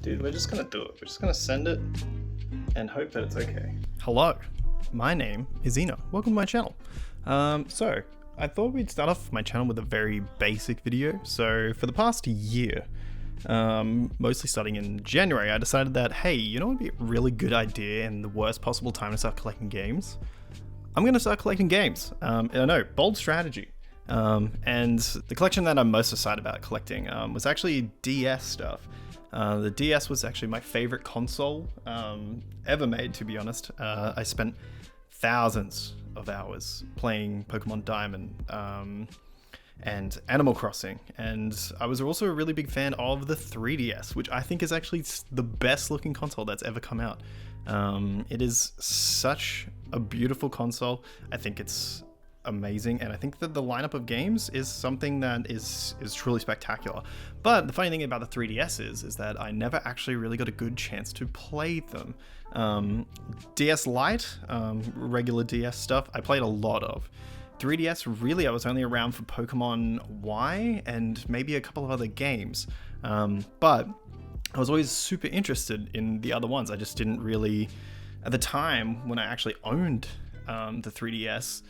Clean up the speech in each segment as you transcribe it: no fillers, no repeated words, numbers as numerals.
Dude, we're just gonna do it. We're just gonna send it and hope that it's okay. Hello, my name is Ina. Welcome to my channel. So I thought we'd start off my channel with a very basic video. So for the past year, mostly starting in January, I decided that, hey, you know what would be a really good idea and the worst possible time to start collecting games? I'm gonna start collecting games. I know, bold strategy. And the collection that I'm most excited about collecting was actually DS stuff. The DS was actually my favorite console ever made, to be honest. I spent thousands of hours playing Pokemon Diamond and Animal Crossing, and I was also a really big fan of the 3DS, which I think is actually the best looking console that's ever come out. It is such a beautiful console. I think it's amazing, and I think that the lineup of games is something that is truly spectacular. But the funny thing about the 3DS is that I never actually really got a good chance to play them. DS Lite, regular DS stuff, I played a lot of. 3DS, really, I was only around for Pokemon Y and maybe a couple of other games. But I was always super interested in the other ones. I just didn't really, at the time when I actually owned the 3DS,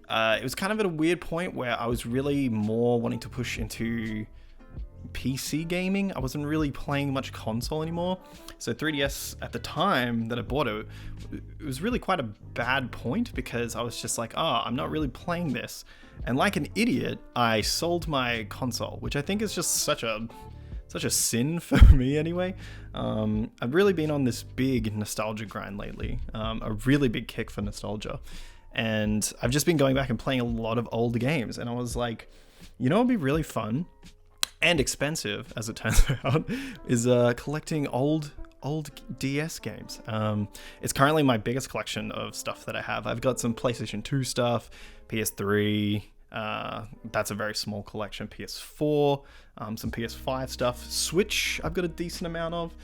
it was kind of at a weird point where I was really more wanting to push into PC gaming. I wasn't really playing much console anymore. So 3DS at the time that I bought it, it was really quite a bad point because I was just like, I'm not really playing this. And like an idiot, I sold my console, which I think is just such a sin for me anyway. I've really been on this big nostalgia grind lately, a really big kick for nostalgia. And I've just been going back and playing a lot of old games. And I was like, you know, it'd be really fun and expensive, as it turns out, is collecting old DS games. It's currently my biggest collection of stuff that I have. I've got some PlayStation 2 stuff, PS3, that's a very small collection, PS4, some PS5 stuff, Switch I've got a decent amount of,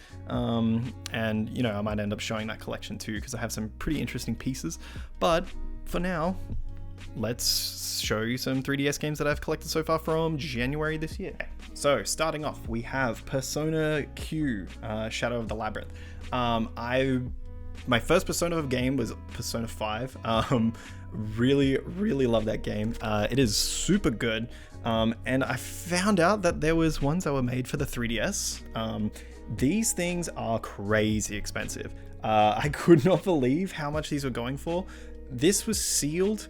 and you know, I might end up showing that collection too because I have some pretty interesting pieces. But for now, let's show you some 3DS games that I've collected so far from January this year. So starting off, we have Persona Q, Shadow of the Labyrinth. My first Persona game was Persona 5. Really love that game. It is super good. And I found out that there was ones that were made for the 3DS. These things are crazy expensive. I could not believe how much these were going for. This was sealed,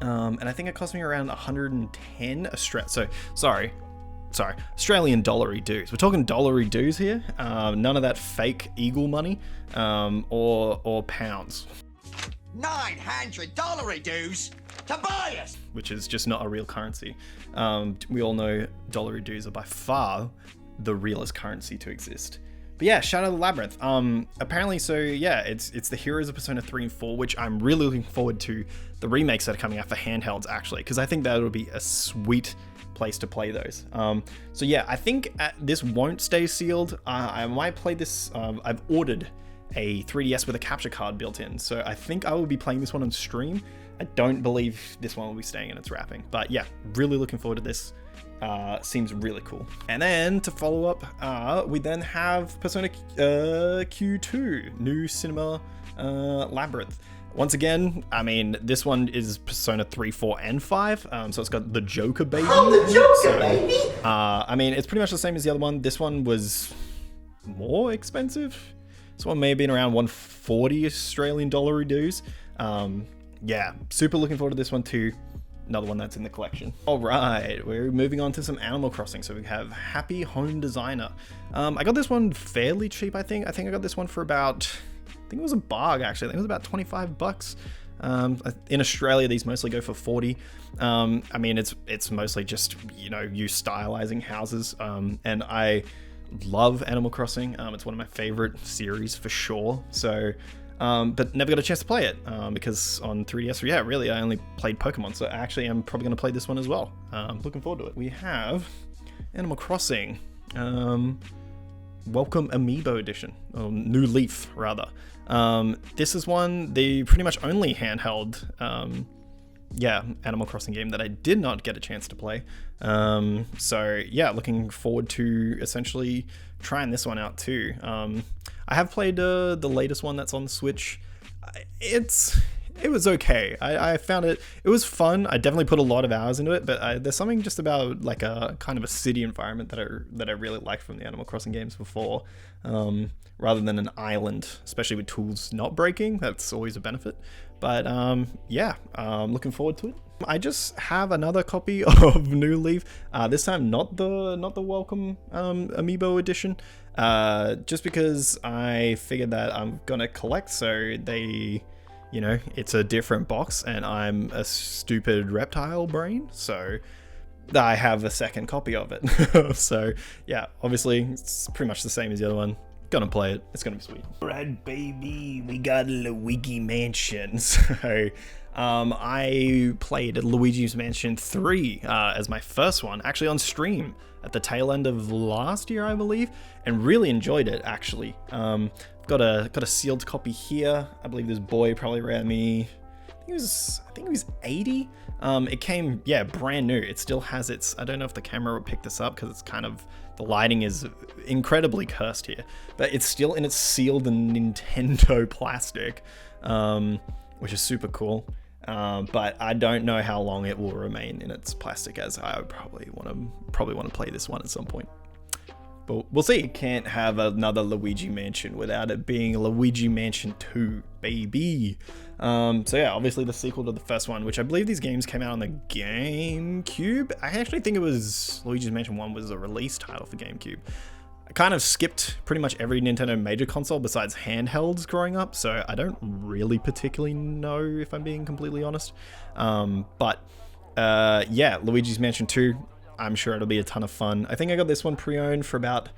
and I think it cost me around 110 Australian dollary dues. We're talking dollary dues here. None of that fake eagle money, or pounds. $900 dues to buy us, which is just not a real currency. We all know dollary dues are by far the realest currency to exist. But yeah, Shadow of the Labyrinth. Apparently, so yeah, it's the Heroes of Persona 3 and 4, which I'm really looking forward to the remakes that are coming out for handhelds, actually, because I think that would be a sweet place to play those. So yeah, I think this won't stay sealed. I might play this. I've ordered a 3DS with a capture card built in, so I think I will be playing this one on stream. I don't believe this one will be staying in its wrapping, but yeah, really looking forward to this. Seems really cool. And then to follow up, we then have Persona Q2, New Cinema Labyrinth. Once again, I mean, this one is Persona 3, 4, and 5, so it's got the Joker baby. Oh, the Joker baby! I mean, it's pretty much the same as the other one. This one was more expensive. This one may have been around 140 Australian dollary dues. Yeah, super looking forward to this one too. Another one that's in the collection. All right, we're moving on to some Animal Crossing. So we have Happy Home Designer. I got this one fairly cheap, I think. I got this one for about, I think it was a bargain actually. I think it was about 25 bucks. In Australia, these mostly go for 40. I mean, it's mostly just, you know, you stylizing houses. And I love Animal Crossing. It's one of my favorite series for sure. So, but never got a chance to play it because on 3DS, yeah, really, I only played Pokemon. So actually, I'm probably going to play this one as well. Looking forward to it. We have Animal Crossing, Welcome Amiibo Edition, or New Leaf rather. This is one, they pretty much only handheld yeah, Animal Crossing game that I did not get a chance to play. So yeah, looking forward to essentially trying this one out too. I have played the latest one that's on the Switch. It was okay. I found it was fun. I definitely put a lot of hours into it, but there's something just about like a kind of a city environment that I really liked from the Animal Crossing games before, rather than an island, especially with tools not breaking. That's always a benefit. But yeah, looking forward to it. I just have another copy of New Leaf. This time not the Welcome Amiibo edition. Just because I figured that I'm gonna collect, so they, you know, it's a different box, and I'm a stupid reptile brain, so I have a second copy of it. So yeah, obviously it's pretty much the same as the other one. Gonna play it. It's gonna be sweet. Right, baby, we got Luigi Mansion. So I played Luigi's Mansion 3 as my first one, actually on stream at the tail end of last year, I believe, and really enjoyed it, actually. Got a sealed copy here. I believe this boy probably ran me, I think it was 80. It came, yeah, brand new. It still has its, I don't know if the camera would pick this up because it's kind of, the lighting is incredibly cursed here, but it's still in its sealed Nintendo plastic, which is super cool. But I don't know how long it will remain in its plastic, as I would probably want to play this one at some point. But we'll see. Can't have another Luigi Mansion without it being Luigi Mansion 2, baby. So yeah, obviously the sequel to the first one, which I believe these games came out on the GameCube. I actually think it was Luigi's Mansion 1 was a release title for GameCube. I kind of skipped pretty much every Nintendo major console besides handhelds growing up, so I don't really particularly know, if I'm being completely honest. But yeah, Luigi's Mansion 2, I'm sure it'll be a ton of fun. I think I got this one pre-owned for about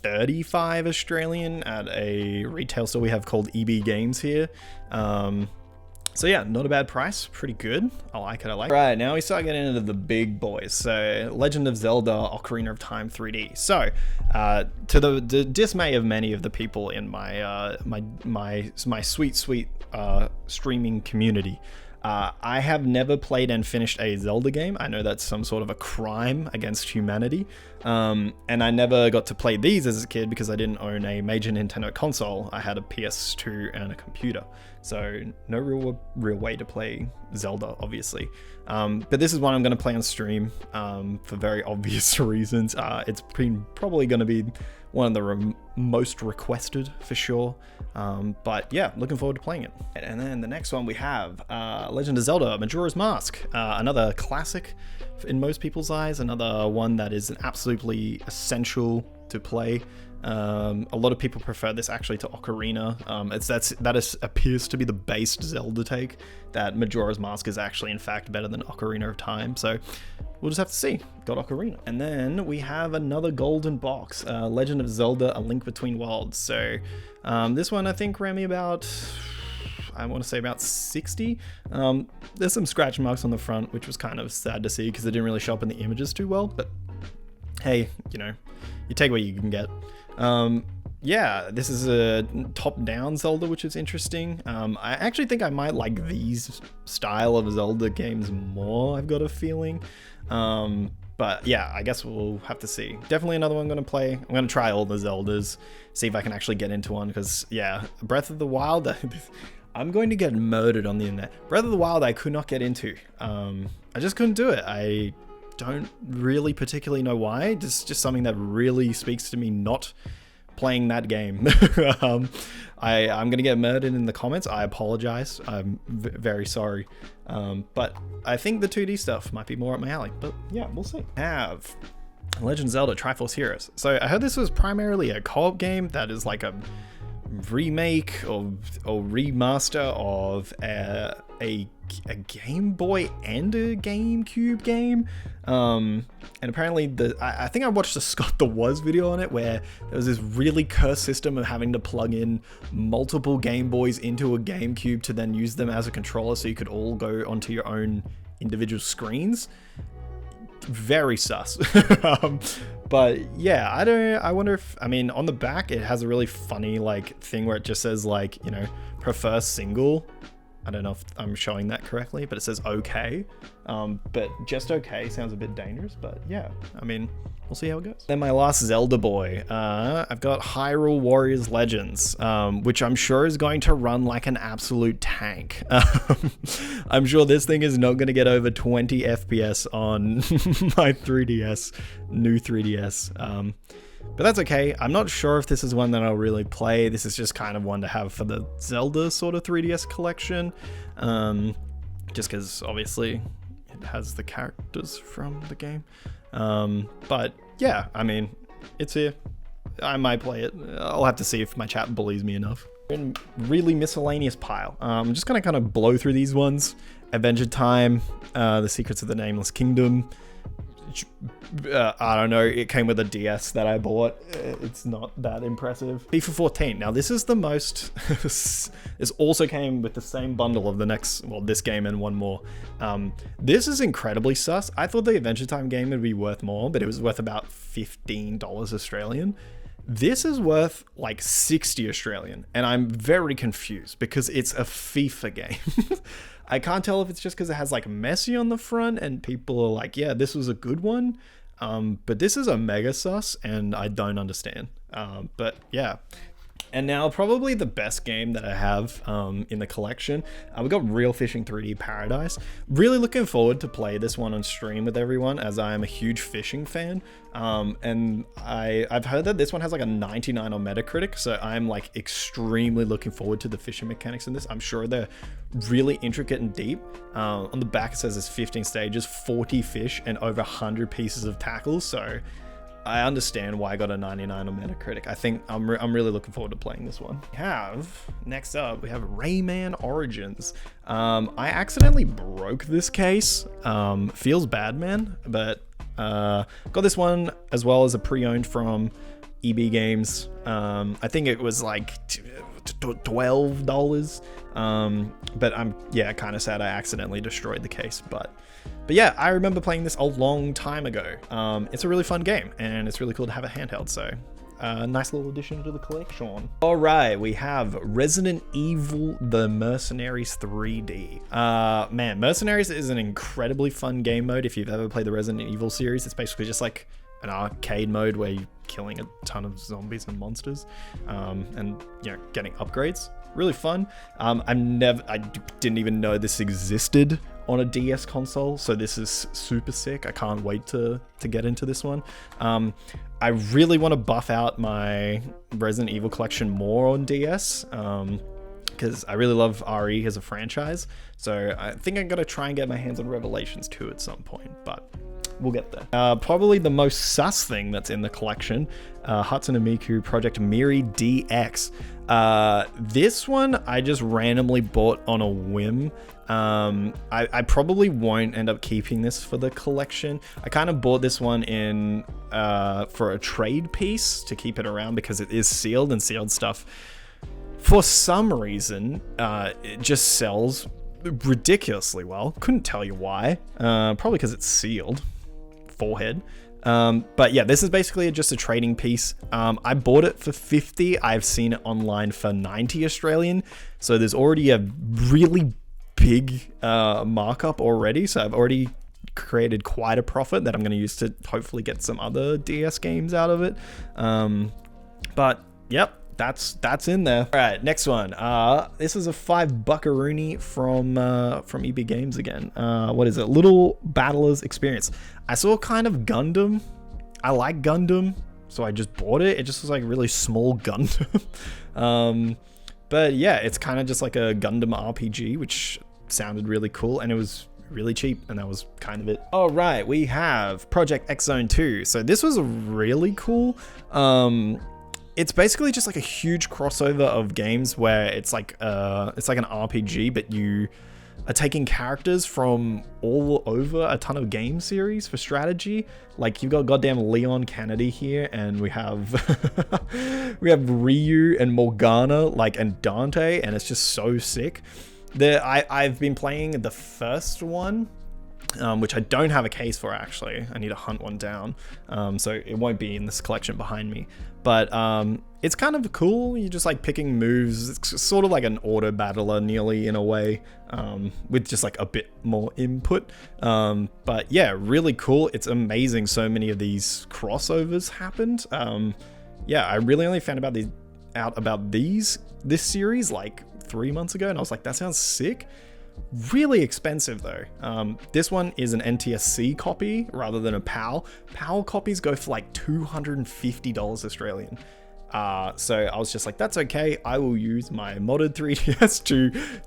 35 Australian at a retail store we have called EB Games here. So yeah, not a bad price, pretty good. I like it, Right, now we start getting into the big boys. So Legend of Zelda Ocarina of Time 3D. So to the dismay of many of the people in my my sweet streaming community, I have never played and finished a Zelda game. I know that's some sort of a crime against humanity. And I never got to play these as a kid because I didn't own a major Nintendo console. I had a PS2 and a computer. So no real way to play Zelda, obviously. But this is one I'm going to play on stream for very obvious reasons. It's probably going to be one of the most requested for sure. But yeah, looking forward to playing it. And then the next one we have Legend of Zelda Majora's Mask, another classic in most people's eyes, another one that is absolutely essential to play. A lot of people prefer this actually to Ocarina. That appears to be the base Zelda take, that Majora's Mask is actually in fact better than Ocarina of Time. So we'll just have to see. Got Ocarina. And then we have another golden box, Legend of Zelda A Link Between Worlds. So this one I think ran me about, I want to say about 60. There's some scratch marks on the front, which was kind of sad to see because they didn't really show up in the images too well, but hey, you know, you take what you can get. Yeah, this is a top-down Zelda, which is interesting. I actually think I might like these style of Zelda games more, I've got a feeling. But yeah, I guess we'll have to see. Definitely another one I'm going to play. I'm going to try all the Zeldas, see if I can actually get into one, because yeah, Breath of the Wild, I'm going to get murdered on the internet. Breath of the Wild I could not get into. I just couldn't do it. I don't really particularly know why. It's just something that really speaks to me not playing that game. I'm gonna get murdered in the comments. I apologize. I'm very sorry. But I think the 2D stuff might be more up my alley. But yeah, we'll see. Have Legend of Zelda Triforce Heroes. So I heard this was primarily a co-op game that is like a remake or remaster of a Game Boy and a GameCube game. And apparently I think I watched the Scott the Was video on it, where there was this really cursed system of having to plug in multiple Game Boys into a GameCube to then use them as a controller so you could all go onto your own individual screens. Very sus. But yeah, I wonder if, I mean, on the back it has a really funny like thing where it just says like, you know, prefer single I don't know if I'm showing that correctly, but it says okay. But just okay sounds a bit dangerous, but yeah, I mean, we'll see how it goes. Then my last Zelda boy, I've got Hyrule Warriors Legends, which I'm sure is going to run like an absolute tank. I'm sure this thing is not going to get over 20 FPS on my 3DS, new 3DS. But that's okay. I'm not sure if this is one that I'll really play. This is just kind of one to have for the Zelda sort of 3DS collection. Just because obviously it has the characters from the game. But yeah, I mean, it's here. I might play it. I'll have to see if my chat bullies me enough. In really miscellaneous pile. I'm just gonna kind of blow through these ones. Adventure Time, The Secrets of the Nameless Kingdom. I don't know, it came with a DS that I bought. It's not that impressive. FIFA 14. Now this is the most, this also came with the same bundle of the next, well, this game and one more. This is incredibly sus. I thought the Adventure Time game would be worth more, but it was worth about $15 Australian. This is worth like 60 Australian, and I'm very confused because it's a FIFA game. I can't tell if it's just because it has like Messi on the front and people are like, yeah, this was a good one. But this is a mega sus and I don't understand. But yeah. And now probably the best game that I have in the collection. We got Real Fishing 3D Paradise. Really looking forward to play this one on stream with everyone as I am a huge fishing fan. And I've heard that this one has like a 99 on Metacritic. So I'm like extremely looking forward to the fishing mechanics in this. I'm sure they're really intricate and deep. On the back it says there's 15 stages, 40 fish and over 100 pieces of tackle. So I understand why I got a 99 on Metacritic. I think I'm really looking forward to playing this one. Next up, we have Rayman Origins. I accidentally broke this case. Feels bad, man. But got this one as well as a pre-owned from EB Games. I think it was like $12. But I'm kind of sad I accidentally destroyed the case. But yeah, I remember playing this a long time ago. It's a really fun game, and it's really cool to have a handheld, so nice little addition to the collection. All right, we have Resident Evil The Mercenaries 3D. Man, Mercenaries is an incredibly fun game mode if you've ever played the Resident Evil series. It's basically just like an arcade mode where you're killing a ton of zombies and monsters, and getting upgrades. Really fun. I didn't even know this existed on a DS console, so this is super sick. I can't wait to get into this one. I really want to buff out my Resident Evil collection more on DS, because I really love RE as a franchise. So I think I'm gonna try and get my hands on Revelations 2 at some point, but we'll get there. Probably the most sus thing that's in the collection, Hatsune Miku Project Miri DX. This one I just randomly bought on a whim. I probably won't end up keeping this for the collection. I kind of bought this one in for a trade piece to keep it around because it is sealed, and sealed stuff for some reason it just sells ridiculously well. Couldn't tell you why. Probably because it's sealed. Forehead. But yeah, this is basically just a trading piece. I bought it for 50. I've seen it online for 90 Australian. So there's already a really big markup already. So I've already created quite a profit that I'm going to use to hopefully get some other DS games out of it. But yep, that's in there. All right, next one. This is a $5 from EB Games again. What is it? Little Battlers Experience. I saw kind of Gundam. I like Gundam, so I just bought it. It just was like really small Gundam. But yeah, it's kind of just like a Gundam RPG, which sounded really cool, and it was really cheap, and that was kind of it. All right, we have Project X Zone 2. So this was really cool. It's basically just like a huge crossover of games where it's like an RPG, but you are taking characters from all over a ton of game series for strategy. Like you've got goddamn Leon Kennedy here, and we have we have Ryu and Morgana, and Dante, and it's just so sick. I've been playing the first one, which I don't have a case for actually. I need to hunt one down, so it won't be in this collection behind me. But it's kind of cool. You're just like picking moves. It's sort of like an auto battler nearly in a way, with just like a bit more input. But yeah, really cool. It's amazing so many of these crossovers happened. Yeah, I really only found out about this series like 3 months ago, and I was like, that sounds sick. Really expensive though. This one is an NTSC copy rather than a PAL. PAL copies go for like $250 Australian. So I was just like, that's okay. I will use my modded 3DS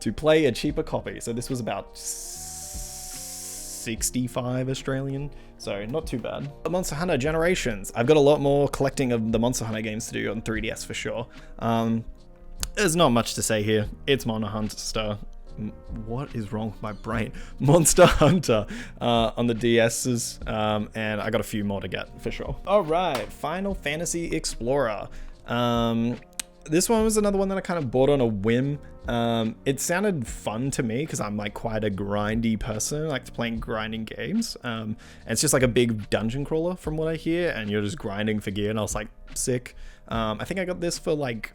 to play a cheaper copy. So this was about 65 Australian. So not too bad. The Monster Hunter Generations. I've got a lot more collecting of the Monster Hunter games to do on 3DS for sure. There's not much to say here. It's Monster Hunter. What is wrong with my brain? Monster Hunter on the DS's, and I got a few more to get for sure. All right, Final Fantasy Explorer. This one was another one that I kind of bought on a whim. It sounded fun to me because I'm like quite a grindy person. I like to play grinding games. And it's just like a big dungeon crawler from what I hear, and you're just grinding for gear, and I was like, sick. I think I got this for like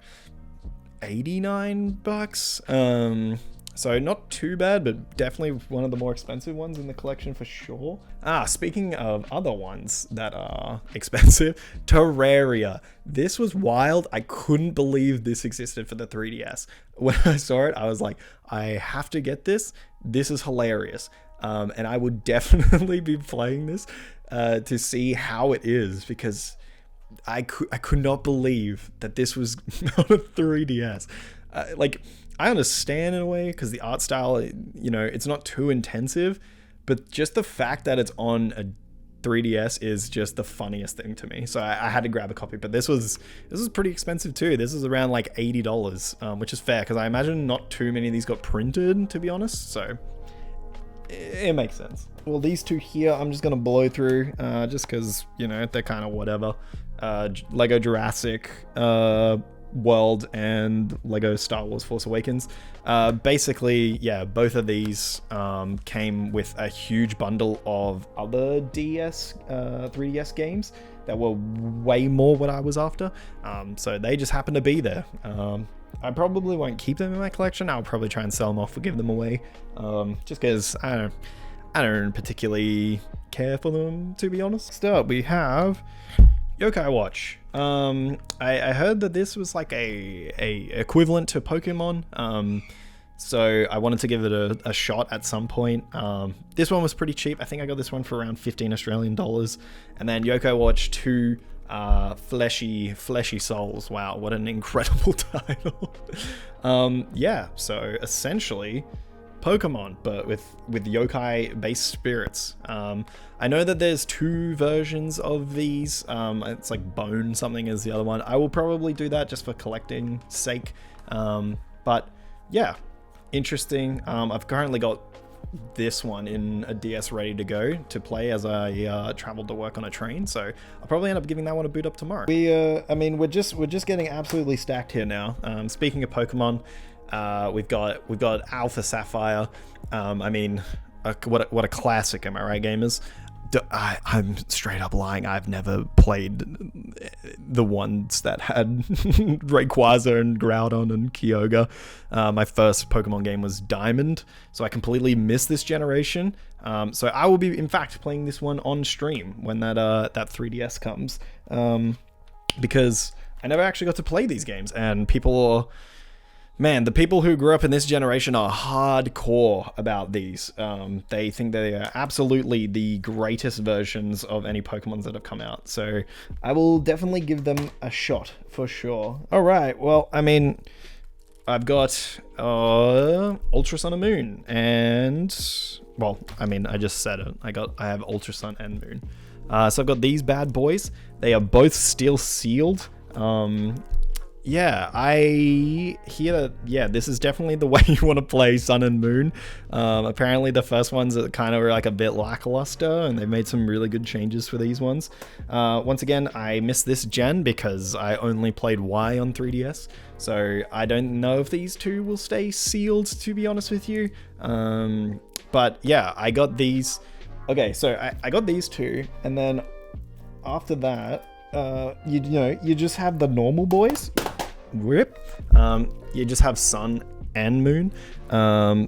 $89. So not too bad, but definitely one of the more expensive ones in the collection for sure. Speaking of other ones that are expensive, Terraria. This was wild. I couldn't believe this existed for the 3DS. When I saw it, I was like, I have to get this. This is hilarious. And I would definitely be playing this to see how it is, because I could not believe that this was on a 3DS. I understand in a way because the art style, you know, it's not too intensive, but just the fact that it's on a 3DS is just the funniest thing to me. So I had to grab a copy, but this was pretty expensive too. This is around like $80, which is fair because I imagine not too many of these got printed, to be honest. So it makes sense. Well, these two here, I'm just gonna blow through, just because, you know, they're kind of whatever. Lego Jurassic World and Lego Star Wars Force Awakens. Basically, yeah, both of these came with a huge bundle of other 3DS games that were way more what I was after. So they just happened to be there. I probably won't keep them in my collection. I'll probably try and sell them off or give them away. Just because I don't particularly care for them, to be honest. Next up, we have Yokai Watch. I heard that this was like a equivalent to Pokemon, so I wanted to give it a shot at some point. This one was pretty cheap. I think I got this one for around $15 Australian, and then Yokai Watch 2 Fleshy Souls. Wow, what an incredible title. Yeah, so essentially Pokemon, but with yokai based spirits. I know that there's 2 versions of these. It's like Bone something is the other one. I will probably do that just for collecting sake. But yeah, interesting. I've currently got this one in a DS ready to go to play as I traveled to work on a train, so I'll probably end up giving that one a boot up tomorrow. We're just getting absolutely stacked here now. Speaking of Pokemon, we've got Alpha Sapphire. What a classic, am I right, gamers? I'm straight up lying. I've never played the ones that had Rayquaza and Groudon and Kyogre. My first Pokemon game was Diamond, so I completely missed this generation. So I will be, in fact, playing this one on stream when that 3DS comes, because I never actually got to play these games, and the people who grew up in this generation are hardcore about these. They think they are absolutely the greatest versions of any Pokemons that have come out. So I will definitely give them a shot for sure. All right. Well, I've got Ultra Sun and Moon, and I just said it. I have Ultra Sun and Moon. So I've got these bad boys. They are both steel sealed. Yeah, I hear that, yeah, this is definitely the way you want to play Sun and Moon. Apparently the first ones are kind of like a bit lackluster, and they've made some really good changes for these ones. Once again, I missed this gen because I only played Y on 3DS, so I don't know if these two will stay sealed, to be honest with you. But yeah, I got these Okay, so I got these two, and then after that, you just have the normal boys. Rip. You just have Sun and Moon.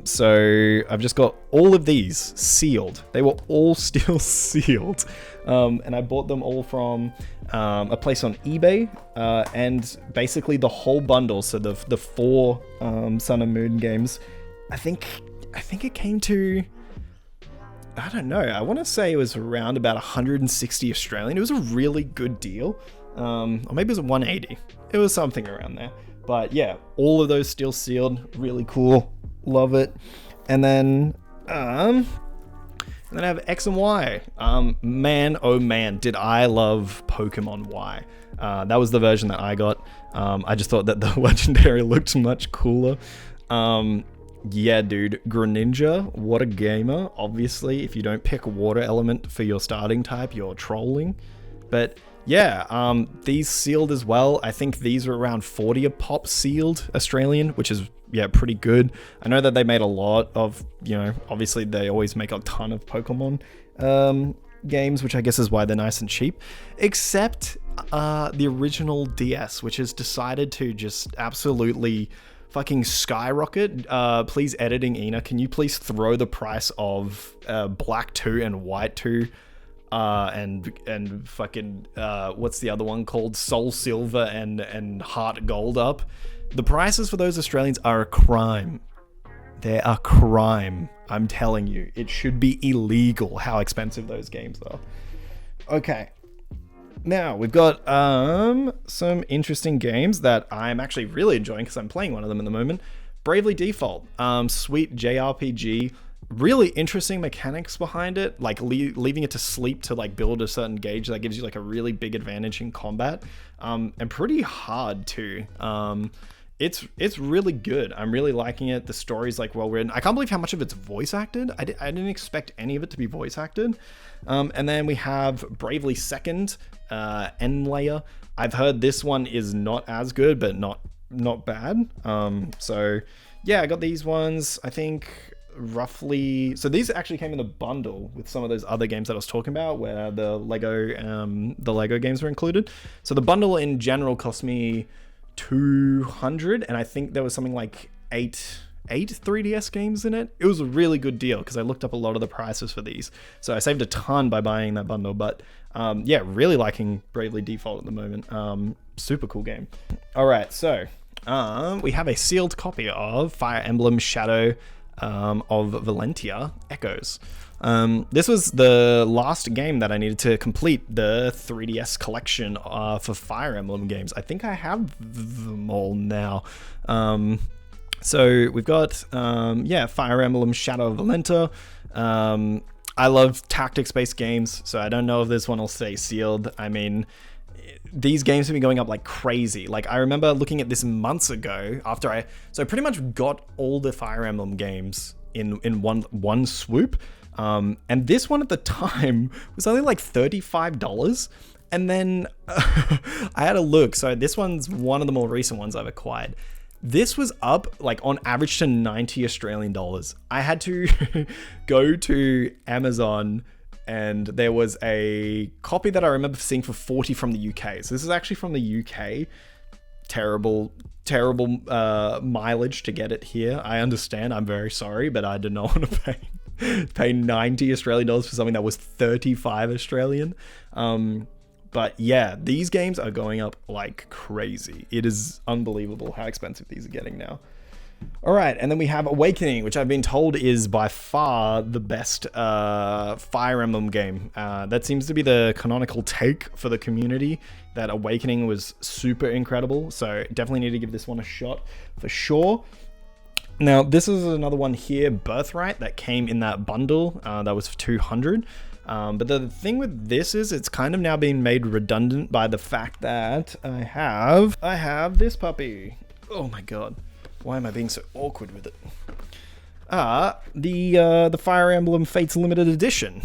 So I've just got all of these sealed. They were all still sealed. And I bought them all from a place on eBay, and basically the whole bundle. So the four Sun and Moon games, I think it came to, I don't know, I want to say it was around about 160 Australian. It was a really good deal. Or maybe it was 180. It was something around there. But yeah, all of those still sealed. Really cool. Love it. And then I have X and Y. Man, oh man, did I love Pokemon Y. That was the version that I got. I just thought that the legendary looked much cooler. Yeah, dude, Greninja, what a gamer. Obviously, if you don't pick water element for your starting type, you're trolling. But yeah, these sealed as well. I think these are around 40 a pop sealed Australian, which is, yeah, pretty good. I know that they made a lot of, obviously they always make a ton of Pokemon games, which I guess is why they're nice and cheap. Except the original DS, which has decided to just absolutely fucking skyrocket. Please, editing Ina, can you please throw the price of Black 2 and White 2 and fucking what's the other one called, Soul Silver and Heart Gold up? The prices for those Australians are a crime. They're a crime. I'm telling you, it should be illegal how expensive those games are. Okay. Now, we've got some interesting games that I'm actually really enjoying because I'm playing one of them at the moment. Bravely Default, sweet JRPG, really interesting mechanics behind it, like leaving it to sleep to like build a certain gauge that gives you like a really big advantage in combat, and pretty hard too. It's really good. I'm really liking it. The story's like well written. I can't believe how much of it's voice acted. I didn't expect any of it to be voice acted. And then we have Bravely Second, Endlayer. I've heard this one is not as good, but not bad. So yeah, I got these ones. I think roughly. So these actually came in a bundle with some of those other games that I was talking about, where the Lego games were included. So the bundle in general cost me 200, and I think there was something like eight 3DS games in it. It was a really good deal because I looked up a lot of the prices for these, so I saved a ton by buying that bundle. But yeah, really liking Bravely Default at the moment. Super cool game. All right, so we have a sealed copy of Fire Emblem Shadow of Valentia Echoes. This was the last game that I needed to complete the 3DS collection for Fire Emblem games. I think I have them all now. So we've got, Fire Emblem Shadow of Valentia. I love tactics-based games, so I don't know if this one will stay sealed. I mean, these games have been going up like crazy. Like, I remember looking at this months ago after so I pretty much got all the Fire Emblem games in one swoop. And this one at the time was only like $35. And then I had a look. So this one's one of the more recent ones I've acquired. This was up like on average to 90 Australian dollars. I had to go to Amazon, and there was a copy that I remember seeing for 40 from the UK. So this is actually from the UK. Terrible mileage to get it here. I understand. I'm very sorry, but I did not want to pay 90 Australian dollars for something that was 35 Australian. But yeah, these games are going up like crazy. It is unbelievable how expensive these are getting now. All right, and then we have Awakening, which I've been told is by far the best Fire Emblem game. That seems to be the canonical take for the community, that Awakening was super incredible. So definitely need to give this one a shot for sure. Now, this is another one here, Birthright, that came in that bundle. That was for 200. But the thing with this is it's kind of now being made redundant by the fact that I have this puppy. Oh my god. Why am I being so awkward with it? The Fire Emblem Fates Limited Edition.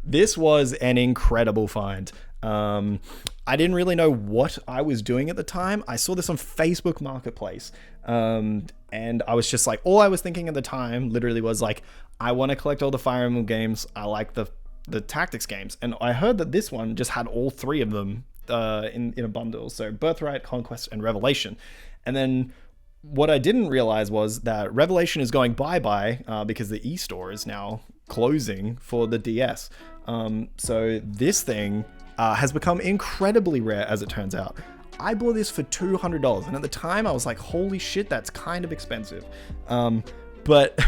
This was an incredible find. I didn't really know what I was doing at the time. I saw this on Facebook Marketplace, and I was just like, all I was thinking at the time literally was like, I want to collect all the Fire Emblem games. I like the tactics games, and I heard that this one just had all three of them in a bundle. So Birthright, Conquest, and Revelation. And then what I didn't realize was that Revelation is going bye-bye because the eStore is now closing for the DS. So this thing has become incredibly rare, as it turns out. I bought this for $200, and at the time I was like, holy shit, that's kind of expensive. But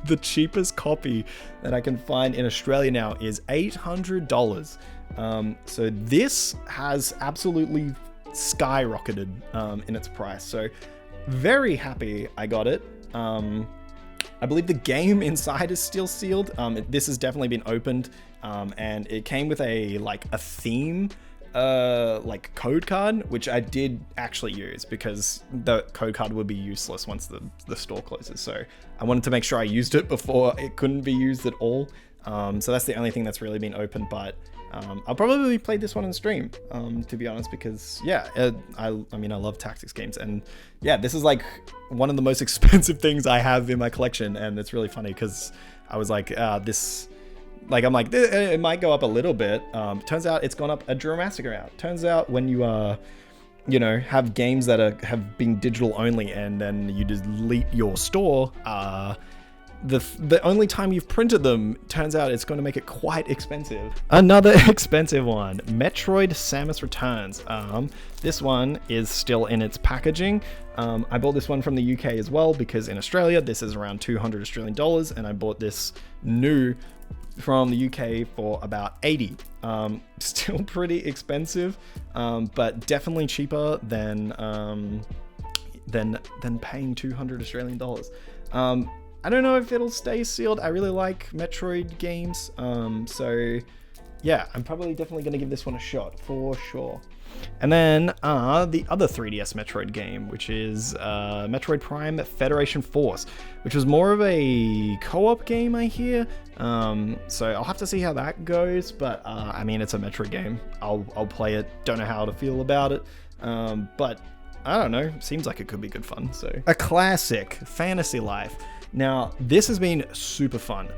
the cheapest copy that I can find in Australia now is $800. So this has absolutely skyrocketed in its price. So very happy I got it. I believe the game inside is still sealed. This has definitely been opened, and it came with a theme like code card, which I did actually use because the code card would be useless once the store closes. So I wanted to make sure I used it before it couldn't be used at all. So that's the only thing that's really been open, but I'll probably play this one on stream, to be honest, because yeah, I mean, I love tactics games, and yeah, this is like one of the most expensive things I have in my collection, and it's really funny because I was like, I'm like, it might go up a little bit. Turns out it's gone up a dramatic amount. Turns out when you have games that have been digital only, and then you delete your store, the only time you've printed them, turns out it's going to make it quite expensive. Another expensive one, Metroid Samus Returns. This one is still in its packaging. I bought this one from the UK as well, because in Australia this is around 200 Australian dollars, and I bought this new from the UK for about 80. Still pretty expensive, but definitely cheaper than paying 200 Australian dollars. I don't know if it'll stay sealed. I really like Metroid games, so yeah, I'm probably definitely going to give this one a shot for sure. And then the other 3DS Metroid game, which is Metroid Prime Federation Force, which was more of a co-op game, I hear. So I'll have to see how that goes, but I mean, it's a Metroid game. I'll play it. Don't know how to feel about it, but I don't know. Seems like it could be good fun. So a classic, Fantasy Life. Now, this has been super fun.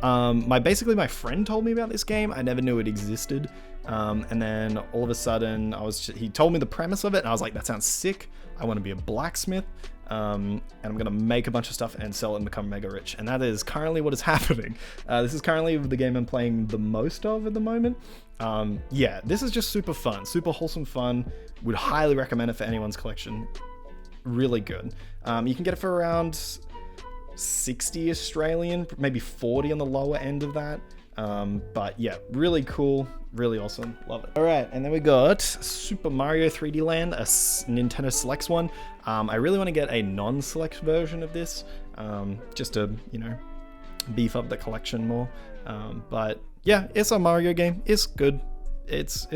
Basically my friend told me about this game. I never knew it existed. And then all of a sudden he told me the premise of it, and I was like, that sounds sick. I want to be a blacksmith. And I'm going to make a bunch of stuff and sell it and become mega rich. And that is currently what is happening. This is currently the game I'm playing the most of at the moment. Yeah, this is just super fun, super wholesome fun. Would highly recommend it for anyone's collection. Really good. You can get it for around 60 Australian, maybe 40 on the lower end of that. But yeah, really cool, really awesome, love it. All right, and then we got Super Mario 3D Land, a Nintendo Selects one. I really want to get a non-select version of this, just to, beef up the collection more. But yeah, it's a Mario game. It's good. It's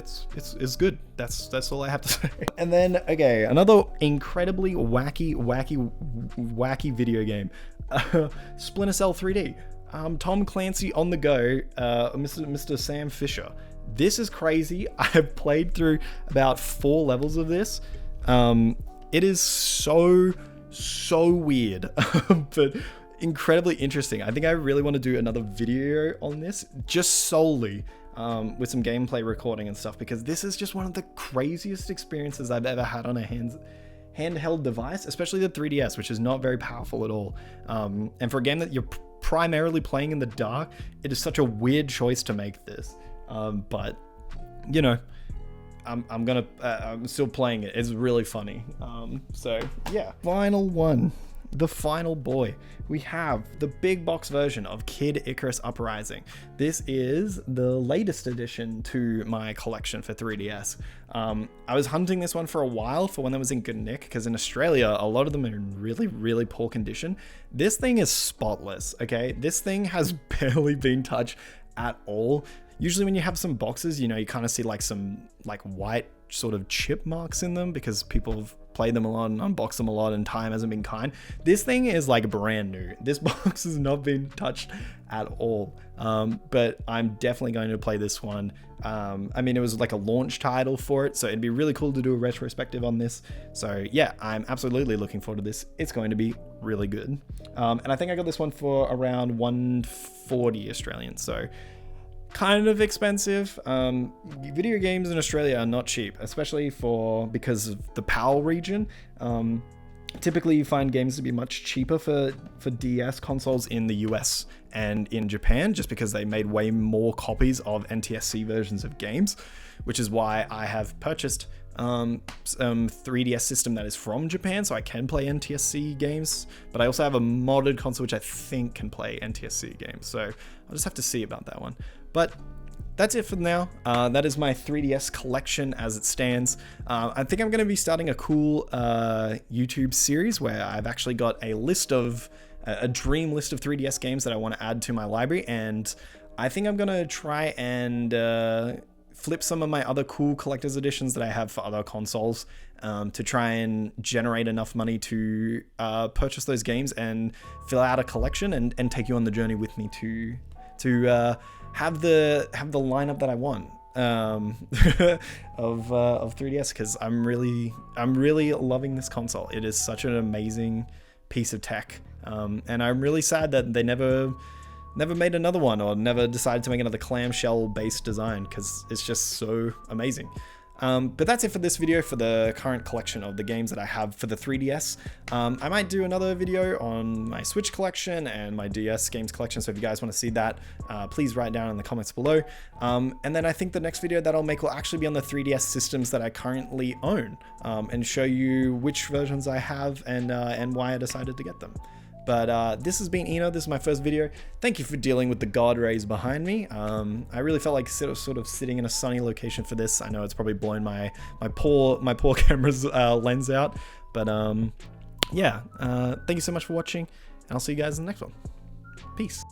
good. That's all I have to say. And then, okay, another incredibly wacky video game, Splinter Cell 3D. Tom Clancy on the go, Mr. Sam Fisher. This is crazy. I have played through about 4 levels of this. It is so weird, but incredibly interesting. I think I really want to do another video on this, just solely with some gameplay recording and stuff, because this is just one of the craziest experiences I've ever had on a handheld device, especially the 3DS, which is not very powerful at all. And for a game that you're primarily playing in the dark, it is such a weird choice to make this. But I'm still playing it. It's really funny. So yeah, final one. The final boy. We have the big box version of Kid Icarus Uprising. This is the latest addition to my collection for 3DS. I was hunting this one for a while for when it was in good nick, because in Australia, a lot of them are in really, really poor condition. This thing is spotless, okay? This thing has barely been touched at all. Usually when you have some boxes, you know, you kind of see like some like white sort of chip marks in them because people have played them a lot and unboxed them a lot and time hasn't been kind. This thing is like brand new. This box has not been touched at all. But I'm definitely going to play this one. I mean, it was like a launch title for it, so it'd be really cool to do a retrospective on this. So yeah, I'm absolutely looking forward to this. It's going to be really good. And I think I got this one for around 140 Australian, so kind of expensive. Video games in Australia are not cheap, especially because of the PAL region. Typically you find games to be much cheaper for DS consoles in the US and in Japan, just because they made way more copies of NTSC versions of games, which is why I have purchased some 3DS system that is from Japan, so I can play NTSC games, but I also have a modded console which I think can play NTSC games, so I'll just have to see about that one. But that's it for now. That is my 3DS collection as it stands. I think I'm going to be starting a cool YouTube series where I've actually got a dream list of 3DS games that I want to add to my library, and I think I'm going to try and flip some of my other cool collector's editions that I have for other consoles to try and generate enough money to purchase those games and fill out a collection and take you on the journey with me to have the lineup that I want of 3DS, because I'm really loving this console. It is such an amazing piece of tech, and I'm really sad that they never made another one or never decided to make another clamshell based design, because it's just so amazing. But that's it for this video for the current collection of the games that I have for the 3DS. I might do another video on my Switch collection and my DS games collection, so if you guys want to see that, please write down in the comments below. And then I think the next video that I'll make will actually be on the 3DS systems that I currently own, and show you which versions I have and why I decided to get them. But this has been Eno. This is my first video. Thank you for dealing with the God rays behind me. I really felt like sort of sitting in a sunny location for this. I know it's probably blown my poor camera's lens out. But yeah, thank you so much for watching, and I'll see you guys in the next one. Peace.